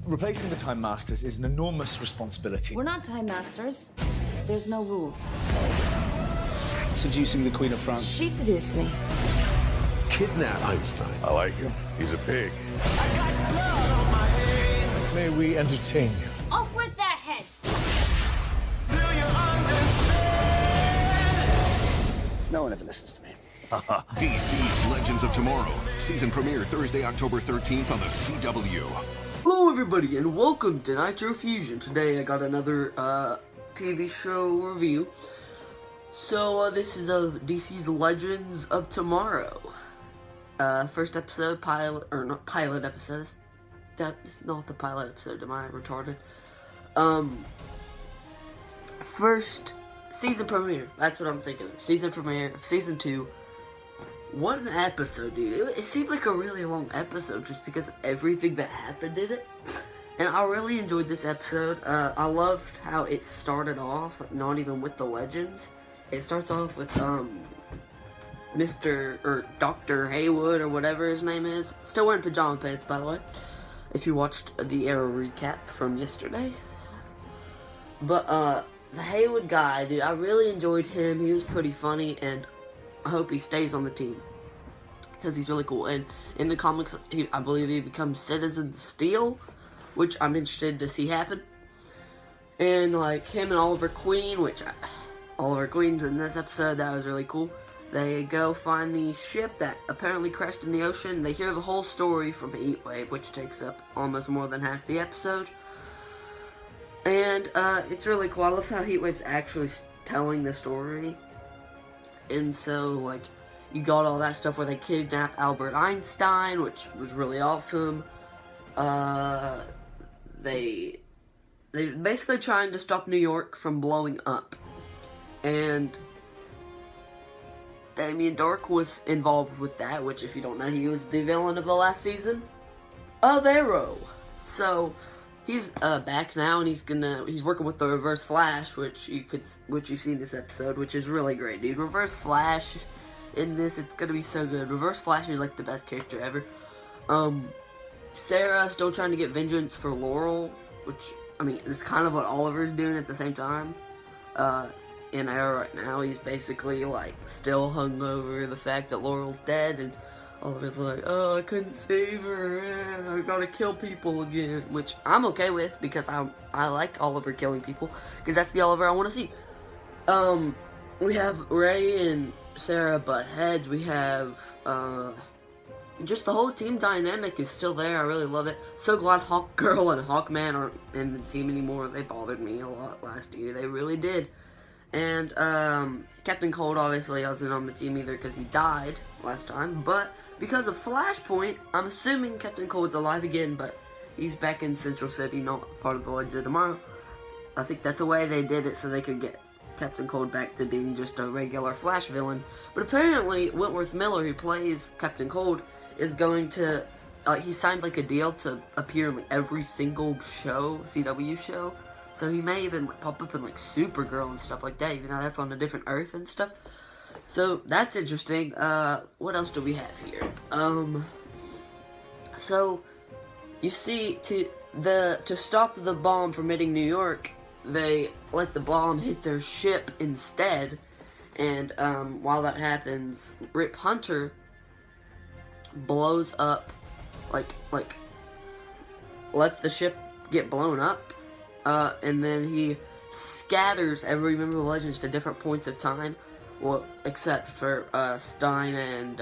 Replacing the Time Masters is an enormous responsibility. We're not Time Masters. There's no rules. Seducing the Queen of France. She seduced me. Kidnap Einstein. I like him. He's a pig. May we entertain you? Off with their heads! No one ever listens to me. DC's Legends of Tomorrow. Season premiere Thursday, October 13th on the CW. Hello everybody and welcome to Nitro Fusion. Today I got another TV show review. So this is of DC's Legends of Tomorrow. First episode, not pilot episode. That's not the pilot episode, am I retarded? First season premiere, that's what I'm thinking of. Season premiere of season 2. What an episode, dude. It seemed like a really long episode just because of everything that happened in it. And I really enjoyed this episode. I loved how it started off, not even with the Legends. It starts off with, Dr. Haywood, or whatever his name is. Still wearing pajama pants, by the way. If you watched the Arrow recap from yesterday. But, the Haywood guy, dude, I really enjoyed him. He was pretty funny, and I hope he stays on the team. Because he's really cool. And in the comics, I believe he becomes Citizen Steel, which I'm interested to see happen. And, like, him and Oliver Queen, Oliver Queen's in this episode, that was really cool. They go find the ship that apparently crashed in the ocean. They hear the whole story from Heatwave, which takes up almost more than half the episode. And, it's really cool. I love how Heatwave's actually telling the story. And so, like, you got all that stuff where they kidnap Albert Einstein, which was really awesome. They basically trying to stop New York from blowing up. And Damien Dark was involved with that, which, if you don't know, he was the villain of the last season of Arrow. So he's back now, and he's working with the Reverse Flash, which you see in this episode, which is really great, dude. Reverse Flash in this, it's gonna be so good. Reverse Flash is like the best character ever. Sarah still trying to get vengeance for Laurel, which, I mean, it's kind of what Oliver's doing at the same time. In Arrow right now, he's basically, like, still hung over the fact that Laurel's dead, and Oliver's like, oh, I couldn't save her, I gotta kill people again, which I'm okay with, because I like Oliver killing people, because that's the Oliver I want to see. We have Ray and Sarah butt heads. We have, just the whole team dynamic is still there. I really love it. So glad Hawkgirl and Hawkman aren't in the team anymore. They bothered me a lot last year. They really did. And, Captain Cold obviously wasn't on the team either because he died last time. But because of Flashpoint, I'm assuming Captain Cold's alive again, but he's back in Central City, not part of the Legends of Tomorrow. I think that's the way they did it so they could get Captain Cold back to being just a regular Flash villain. But apparently, Wentworth Miller, who plays Captain Cold, is going to, he signed like a deal to appear in like every single show, CW show. So he may even pop up in like Supergirl and stuff like that, even though that's on a different Earth and stuff. So that's interesting. What else do we have here? So you see, to stop the bomb from hitting New York, they let the bomb hit their ship instead. And while that happens, Rip Hunter blows up, like lets the ship get blown up. And then he scatters every member of the Legends to different points of time. Well, except for Stein and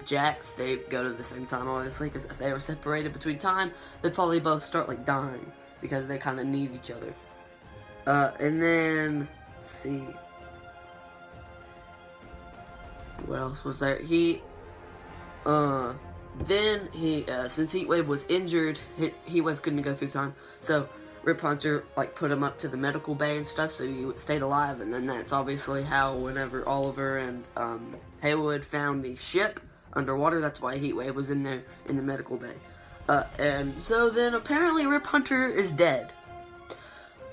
Jax, they go to the same time, obviously, because if they were separated between time, they'd probably both start, like, dying, because they kind of need each other. And then, let's see, what else was there? Then since Heatwave was injured, Heatwave couldn't go through time, so Rip Hunter, like, put him up to the medical bay and stuff, so he stayed alive, and then that's obviously how, whenever Oliver and, Haywood found the ship underwater, that's why Heatwave was in there, in the medical bay. And so then, apparently, Rip Hunter is dead.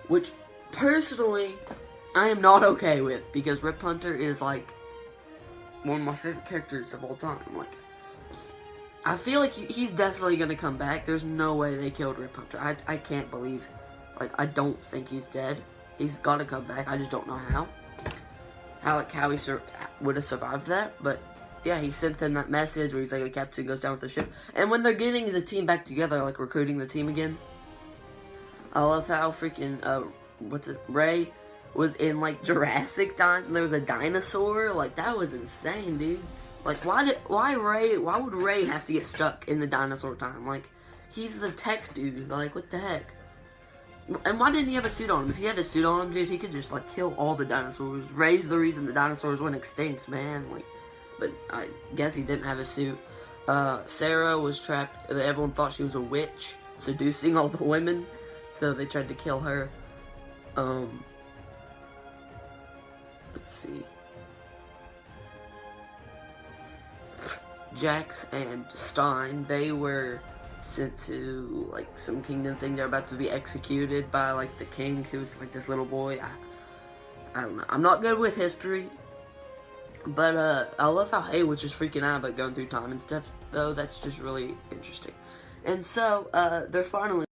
Which, personally, I am not okay with, because Rip Hunter is, like, one of my favorite characters of all time. Like, I feel like he's definitely gonna come back. There's no way they killed Rip Hunter. I can't believe, like, I don't think he's dead. He's gotta come back. I just don't know how he would have survived that. But yeah, he sent them that message where he's like, the captain goes down with the ship. And when they're getting the team back together, like recruiting the team again, I love how freaking Ray was in like Jurassic times and there was a dinosaur. Like, that was insane, dude. Like, why would Ray have to get stuck in the dinosaur time? Like, he's the tech dude. Like, what the heck? And why didn't he have a suit on him? If he had a suit on him, dude, he could just, like, kill all the dinosaurs. Ray's the reason the dinosaurs went extinct, man. Like, but I guess he didn't have a suit. Sarah was trapped. Everyone thought she was a witch, seducing all the women. So they tried to kill her. Let's see. Jax and Stein, they were sent to, like, some kingdom thing. They're about to be executed by, like, the king, who's, like, this little boy. I don't know. I'm not good with history. But, I love how Haywood's just freaking out about going through time and stuff, though. That's just really interesting. And so, they're finally